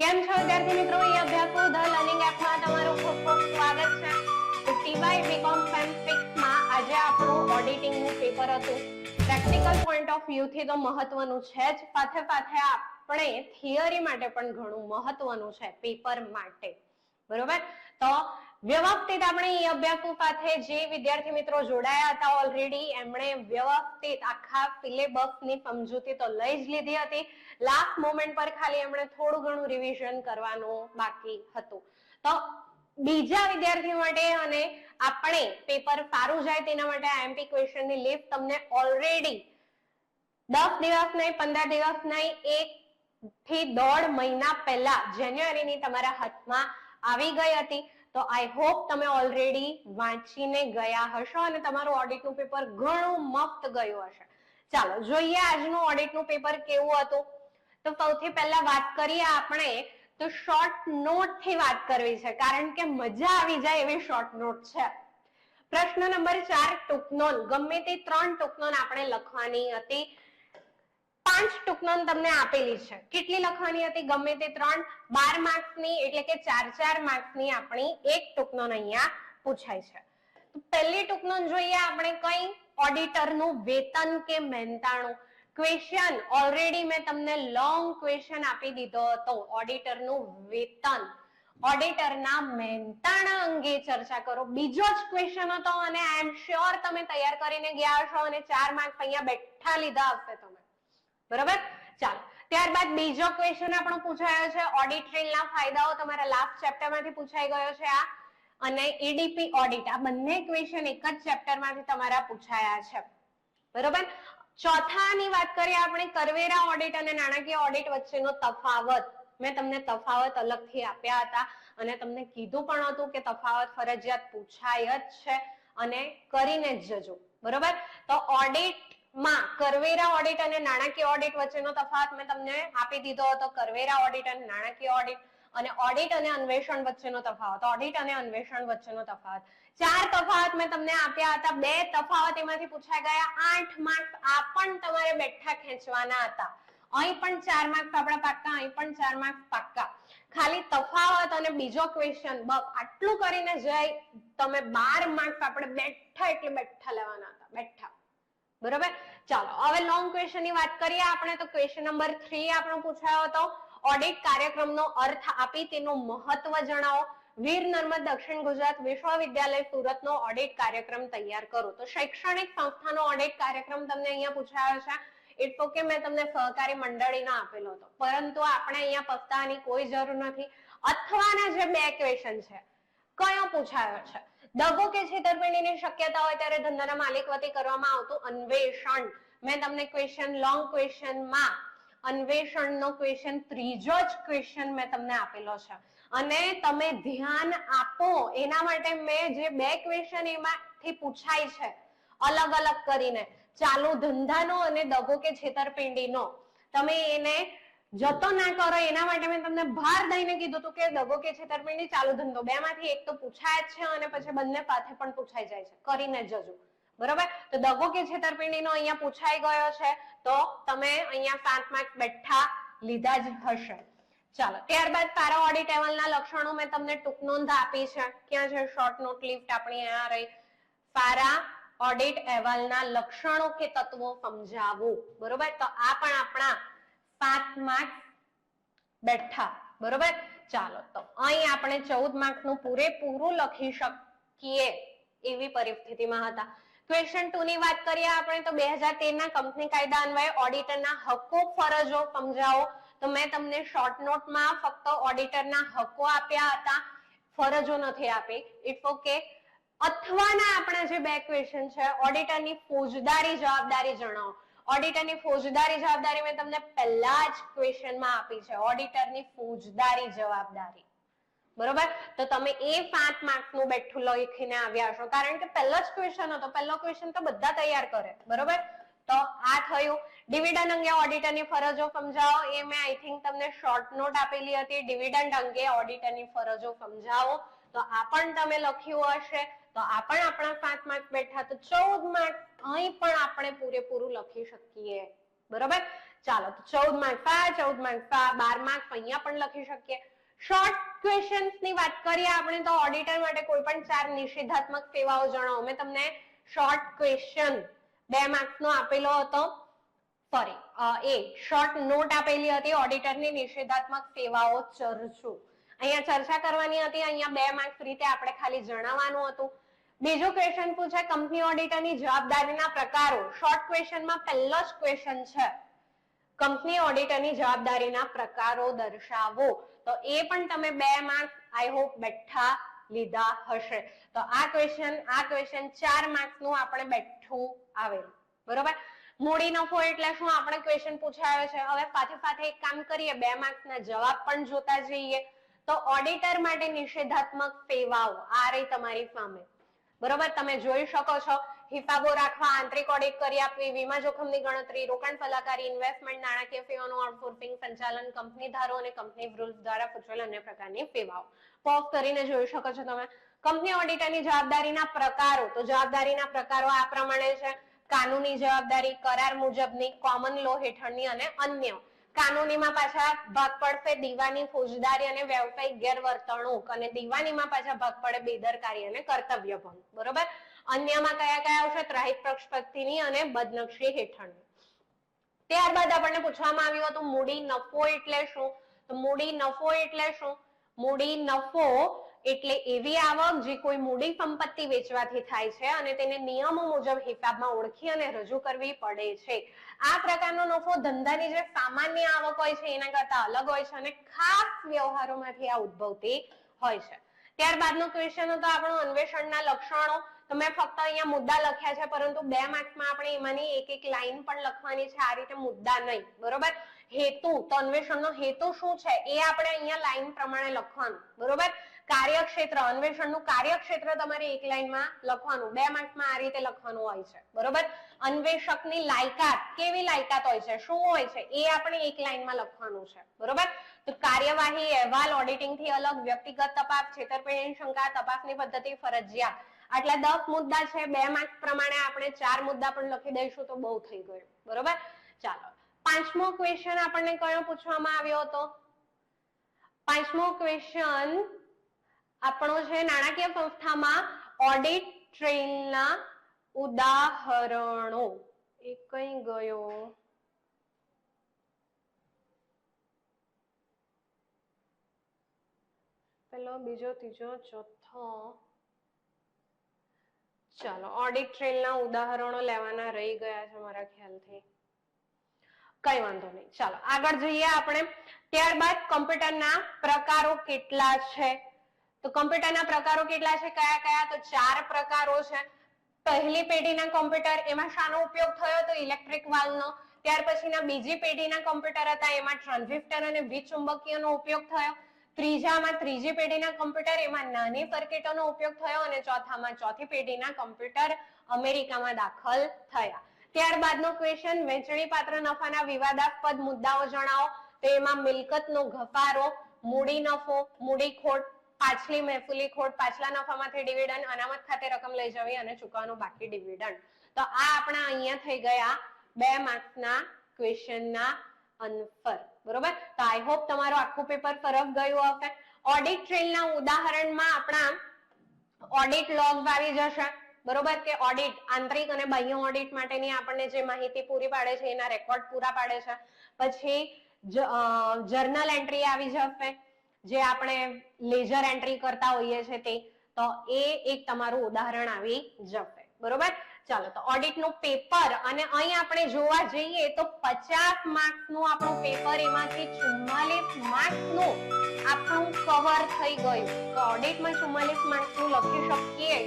કેમ છો વિદ્યાર્થી મિત્રો? એ અભ્યાસો ધ લર્નિંગ એપમાં તમારું ખૂબ ખૂબ સ્વાગત છે. તો ટીવાય બીકોમ સેમ 6 માં આજે આપણું ઓડિટિંગ નું પેપર હતું. પ્રેક્ટિકલ પોઈન્ટ ઓફ વ્યૂ થી તો મહત્વનું છે જ, સાથે સાથે આપણે થિયરી માટે પણ ઘણું મહત્વનું છે પેપર માટે, બરોબર? તો વ્યવસ્થિત આપણે એ અભ્યાસો સાથે જે વિદ્યાર્થી મિત્રો જોડાયા હતા ઓલરેડી એમણે વ્યવસ્થિત આખા સિલેબસની સમજૂતી તો લઈ જ લીધી હતી. લાસ્ટ મોમેન્ટ પર ખાલી એમણે થોડું ઘણું રિવિઝન કરવાનું બાકી હતું. તો બીજા વિદ્યાર્થી માટે અને આપણે પેપર સારું જાય તેના માટે આઈએમપી ક્વેશ્ચનની લિસ્ટ તમને ઓલરેડી 10 દિવસ નહીં, 15 દિવસ નહીં, 1 થી 1.5 મહિના પહેલા જાન્યુઆરીની તમારા હાથમાં આવી ગઈ હતી. તો આઈ હોપ તમે ઓલરેડી વાંચીને ગયા હશો અને તમારું ઓડિટનું પેપર ઘણું મસ્ત ગયું હશે. ચાલો જોઈએ આજનું ઓડિટનું પેપર કેવું હતું. તો સૌથી પહેલા વાત કરીએ આપણે તો શોર્ટ નોટ થી વાત કરવી છે, કારણ કે મજા આવી જાય એવી શોર્ટ નોટ છે. પ્રશ્ન નંબર 4 ટૂંકનોંધ, ગમે તે 3 ટૂંકનોંધ આપણે લખવાની હતી. 5 ટૂંકનોંધ તમને આપેલી છે. કેટલી લખવાની હતી? ગમે તે 3, 12 માર્ક્સની, એટલે કે 4 માર્ક્સની આપણી એક ટૂંકનોંધ અહીંયા પૂછાય છે. તો પહેલી ટૂંકનોંધ જોઈએ આપણે કઈ? ઓડિટરનું વેતન કે મહેનતાણું. ક્વેશ્ચન ઓલરેડી મેં તમને લોંગ ક્વેશ્ચન આપી દીધો હતો. ઓડિટરનું વેતન, ઓડિટરના મહેનતાણા અંગે ચર્ચા કરો. બીજો જ ક્વેશ્ચન હતો અને આઈ એમ શ્યોર તમે તૈયાર કરીને ગયા હશો અને 4 માર્ક્સ અહીંયા બેઠા લીધા હશે તમે, બરાબર? ચાલો, ત્યારબાદ બીજો ક્વેશ્ચન આપણો પૂછાયો છે ઓડિટના ફાયદાઓ. તમારા લાસ્ટ ચેપ્ટરમાંથી પૂછાઈ ગયો છે આ, અને ઈડીપી ઓડિટ, આ બંને ક્વેશ્ચન એક જ ચેપ્ટરમાંથી તમારા પૂછાયા છે, બરોબર? ચોથાની વાત કરીએ આપણે, કરવેરા ઓડિટ અને નાણાકીય ઓડિટ વચ્ચેનો તફાવત. મેં તમને તફાવત અલગથી આપ્યા હતા અને તમને કીધું પણ હતું કે તફાવત ફરજિયાત પૂછાય જ છે અને કરીને જ જજો, બરોબર? તો ઓડિટમાં કરવેરા ઓડિટ અને નાણાકીય ઓડિટ વચ્ચેનો તફાવત મેં તમને આપી દીધો હતો. કરવેરા ઓડિટ અને નાણાકીય ઓડિટ, અને ઓડિટ અને અન્વેષણ વચ્ચેનો તફાવત, ઓડિટ અને અન્વેષણ વચ્ચેનો તફાવત. 4 તફાવત મેં તમને આપ્યા હતા. 2 તફાવત એમાંથી પૂછાઈ ગયા. 8 માર્ક્સ આ પણ તમારે બેઠા ખેંચવાના હતા. અહીં પણ 4 માર્ક્સ આપણા પાક્કા, અહીં પણ 4 માર્ક્સ પાક્કા. ખાલી તફાવત અને બીજો ક્વેશ્ચન બસ આટલું કરીને જઈ તમે 12 માર્ક્સ આપણે બેઠા એટલે બેઠા લેવાના હતા, બેઠા, બરોબર? ચાલો હવે લોંગ ક્વેશ્ચન ની વાત કરીએ આપણે. તો ક્વેશ્ચન નંબર 3 આપણો પૂછાયો હતો, ઓડિટ કાર્યક્રમનો અર્થ આપી તેનું મહત્વ જણાવો. વીર નર્મદ દક્ષિણ ગુજરાત વિશ્વવિદ્યાલય સુરતનો ઓડિટ કાર્યક્રમ તૈયાર કરો. તો શૈક્ષણિક સંસ્થાનો ઓડિટ કાર્યક્રમ તમને અહીંયા પૂછાયો છે. ઇટ્સ ઓકે, મેં તમને સહકારી મંડળીનો આપેલો હતો, પરંતુ આપણે અહીંયા પસ્તાવાની કોઈ જરૂર નથી. અથવાના જે 2 ક્વેશ્ચન છે, કયો પૂછાયો છે? દગો કે છેતરપિંડીની શક્યતા હોય ત્યારે ધંધાના માલિક વતી કરવામાં આવતું અન્વેષણ. મેં તમને ક્વેશ્ચન લોંગ ક્વેશ્ચનમાં અન્વેષણનો ક્વેશ્ચન ત્રીજો જ ક્વેશ્ચન મેં તમને આપેલો છે અને તમે ધ્યાન આપો એના માટે મેં જે 2 ક્વેશ્ચન એમાંથી પૂછાય છે અલગ અલગ કરીને, ચાલુ ધંધાનો અને દગો કે છેતરપિંડીનો, તમે એને જતો ના કરો એના માટે મેં તમને ભાર દઈને કીધું હતું કે દગો કે છેતરપિંડી, ચાલુ ધંધો, 2 માંથી એક તો પૂછાય જ છે અને પછી બંને સાથે પણ પૂછાઈ જાય છે, કરીને જજો, બરોબર? તો દગો કે છેતરપિંડીનો અહીંયા પૂછાઈ ગયો છે તો તમે અહીંયા 7 માર્ક્સ બેઠા લીધા જ હશે. ચાલો, ત્યારબાદ સારા ઓડિટ અહેવાલના લક્ષણો મેં તમને ટૂંક નોંધ આપી છે. ક્યાં છે શોર્ટ નોટ લિસ્ટ આપણી? અહીંયા રહી. સારા ઓડિટ અહેવાલના લક્ષણો કે તત્વો સમજાવો, બરોબર? તો આ પણ આપણા 7 માર્ક્સ બેઠા, બરોબર? ચાલો, તો અહીં આપણે 14 માર્ક્સનું પૂરેપૂરું લખી શકીએ એવી પરિસ્થિતિમાં હતા. ક્વેશ્ચન 2 ની વાત કરીએ આપણે તો 2013 ના કંપની કાયદા અન્વયે ઓડિટરના હકો ફરજો સમજાવો. તો મેં તમને શોર્ટ નોટમાં ફક્ત ઓડિટરના હકો આપ્યા હતા, ફરજો નથી આપી. It's okay. અથવાના આપણા જે 2 ક્વેશ્ચન છે, ઓડિટરની ફોજદારી જવાબદારી જણાવો. ઓડિટરની ફોજદારી જવાબદારી મેં તમને પહેલા જ ક્વેશ્ચનમાં આપી છે, ઓડિટરની ફોજદારી જવાબદારી, બરોબર? તો તમે એ 7 માર્ક્સનું બેઠું લખીને આવ્યા છો, કારણ કે પહેલો જ ક્વેશ્ચન હતો. પહેલો ક્વેશ્ચન તો બધા તૈયાર કરે, બરોબર? તો આ થયું. ડિવિડન્ડ અંગે ઓડિટરની ફરજો સમજાવો, એ મેં આઈ થિંક તમને શોર્ટ નોટ આપેલી હતી. ડિવિડન્ડ અંગે ઓડિટરની ફરજો સમજાવો, તો આ પણ તમે લખ્યું હશે. તો આ પણ આપણા 7 માર્ક્સ બેઠા. તો 14 માર્ક્સ અહીં પણ આપણે પૂરેપૂરું લખી શકીએ, બરોબર? ચાલો તો 14 માર્ક્સ 14 માર્ક્સ 12 માર્ક્સ અહીંયા પણ લખી શકીએ. શોર્ટ ક્વેશ્ચન્સ ની વાત કરીએ આપણે તો ઓડિટર માટે કોઈ પણ 4 નિષેધાત્મક સેવાઓ જણાવો. મેં તમને શોર્ટ ક્વેશ્ચન 2 માર્ક્સ નો આપેલો હતો, સોરી શોર્ટ નોટ આપેલી હતી ઓડિટરની નિષેધાત્મક સેવાઓ ચર્ચો. અહીંયા ચર્ચા કરવાની હતી, અહીંયા 2 માર્ક્સ રીતે આપણે ખાલી જણાવવાનું હતું. બીજો ક્વેશ્ચન પૂછાય કંપની ઓડિટરની જવાબદારીના પ્રકારો. શોર્ટ ક્વેશ્ચનમાં પહેલો જ ક્વેશ્ચન છે કંપની ઓડિટરની જવાબદારીના પ્રકારો દર્શાવો. તો એ પણ તમે 2 માર્ક્સ આઈ હોપ બેઠા લીધા હશે. તો આ ક્વેશ્ચન 4 માર્ક્સ નું આપણે બેઠું આવેલું. બરોબર. મૂડી નફો એટલે શું આપણે ક્વેશ્ચન પૂછાયો છે. હવે સાથે એક કામ કરીએ, 2 માર્ક્સ ના જવાબ પણ જોતા જઈએ. તો ઓડિટર માટે નિષેધાત્મક સેવાઓ આ રહી તમારી સામે. બરોબર. તમે જોઈ શકો છો હિસાબો રાખવા, આંતરિક ઓડિટ કરી આપવી, વીમા જોખમની ગણતરી, રોકાણ સલાહકારી, ઇન્વેસ્ટમેન્ટ, નાણાકીય સેવાઓનું આઉટસોર્સિંગ, સંચાલન, કંપની ધારો અને કંપની રૂલ્સ દ્વારા સૂચવેલ અન્ય પ્રકારની સેવાઓ. પોઝ કરીને જોઈ શકો છો તમે. કંપની ઓડિટરની જવાબદારીના પ્રકારો. તો જવાબદારીના પ્રકારો આ પ્રમાણે છે: કાનૂની જવાબદારી, કરાર મુજબની, કોમન લો હેઠળની અને અન્ય. કાનૂનીમાં પાછા ભાગ પડશે દીવાની, ફોજદારી અને વ્યવસાયિક ગેરવર્તણૂક, અને દીવાનીમાં પાછા ભાગ પડે બેદરકારી અને કર્તવ્ય ભંગ. બરોબર. અન્યમાં કયા આવશે? ત્રાહિત પક્ષપતિની અને બદનક્ષી હેઠળની. ત્યારબાદ આપણને પૂછવામાં આવ્યું હતું મૂડી નફો એટલે શું. તો મૂડી નફો એટલે શું? મૂડી નફો એટલે એવી આવક જે કોઈ મૂડી સંપત્તિ વેચવાથી થાય છે અને તેને નિયમો મુજબ હિસાબમાં ઓળખી અને રજૂ કરવી પડે છે. આ પ્રકારનો નફો ધંધાની જે સામાન્ય આવક હોય છે એના કરતા અલગ હોય છે અને ખાસ વ્યવહારોમાંથી આ ઉદ્ભવતી હોય છે. ત્યારબાદનો ક્વેશ્ચન હતો આપણો અન્વેષણના લક્ષણો. તો મેં ફક્ત અહીંયા મુદ્દા લખ્યા છે, પરંતુ 2 માર્ક્સમાં આપણે એમાંની એક લાઈન પણ લખવાની છે, આ રીતે મુદ્દા નહીં. બરોબર. હેતુ, તો અન્વેષણનો હેતુ શું છે એ આપણે અહીંયા લાઈન પ્રમાણે લખવાનું. બરોબર. કાર્યક્ષેત્ર, અન્વેષણનું કાર્યક્ષેત્ર તમારે એક લાઈનમાં લખવાનું. 2 માર્ક્સમાં આ રીતે લખવાનું હોય છે. બરોબર. અન્વેષકની લાયકાત, કેવી લાયકાત હોય છે, શું હોય છે એ આપણે એક લાઈનમાં લખવાનું છે. બરોબર. તો કાર્યવાહી, અહેવાલ, ઓડિટિંગ થી અલગ, વ્યક્તિગત તપાસ, છેતરપિંડીની શંકા, તપાસની પદ્ધતિ ફરજિયાત. આટલા 10 મુદ્દા છે. 2 માર્ક્સ પ્રમાણે આપણે 4 મુદ્દા પણ લખી દઈશું તો બહુ થઈ ગયું. બરોબર. ચાલો, 5મો ક્વેશ્ચન આપણને કયો પૂછવામાં આવ્યો હતો? 5મો ક્વેશ્ચન આપણો છે નાણાકીય સંસ્થામાં ઓડિટ ટ્રેલના ઉદાહરણો. એ કઈ ગયો? પેલો, બીજો, ત્રીજો, ચોથો. ચાલો, ઓડિટ ટ્રેલના ઉદાહરણો લેવાના રહી ગયા છે મારા ખ્યાલથી. કઈ વાંધો નહીં. ચાલો આગળ જઈએ આપણે. ત્યારબાદ કમ્પ્યુટરના પ્રકારો કેટલા છે? તો કમ્પ્યુટરના પ્રકારો કેટલા છે? કયા કયા? તો 4 પ્રકારો છે. પહેલી પેઢીના કમ્પ્યુટર, એમાં શાનો ઉપયોગ થયો? તો ઇલેક્ટ્રિક વાલ્વનો. ત્યાર પછીના બીજી પેઢીના કમ્પ્યુટર હતા, એમાં ટ્રાન્ઝિસ્ટર અને વીજચુંબકીયનો ઉપયોગ થયો. ત્રીજામાં ત્રીજી પેઢીના કમ્પ્યુટર, એમાં નાની સર્કિટોનો ઉપયોગ થયો. અને ચોથામાં ચોથી પેઢીના કમ્પ્યુટર અમેરિકામાં દાખલ થયા. ત્યારબાદનો ક્વેશ્ચન, વહેંચણી પાત્ર નફાના વિવાદાસ્પદ મુદ્દાઓ જણાવો. તો એમાં મિલકતનો ઘસારો, મૂડી નફો, મૂડી ખોટ, પાછલી મહેસૂલી ખોટ, પાછલા નફામાંથી ડિવિડન્ડ, અનામત ખાતે રકમ લઈ જવી અને ચૂકવવાનું બાકી ડિવિડન્ડ. તો આ આપણા અહીંયા થઈ ગયા 2 માર્ક્સના ક્વેશ્ચનના આન્સર. બરોબર. તો આઈ હોપ તમારું આખું પેપર સરસ ગયું હશે. ઓડિટ ટ્રેલના ઉદાહરણમાં આપણા ઓડિટ લોગ્સ આવી જશે. બરોબર. કે ઓડિટ, આંતરિક અને બાહ્ય ઓડિટ માટેની આપણને જે માહિતી પૂરી પાડે છે એના રેકોર્ડ પૂરા પાડે છે. પછી જર્નલ એન્ટ્રી આવી જશે, જે આપણે લેજર એન્ટ્રી કરતા હોઈએ છીએ તે. તો એ એક તમારું ઉદાહરણ આવી જશે. બરોબર. ચાલો, તો ઓડિટ નું પેપર, અને અહીં આપણે જોવા જઈએ તો 50 માર્ક્સ નું આપણું પેપર, એમાંથી 44 માર્ક્સ નું આપણું કવર થઈ ગયું. તો ઓડિટમાં 44 માર્ક્સ નું લખી શકીએ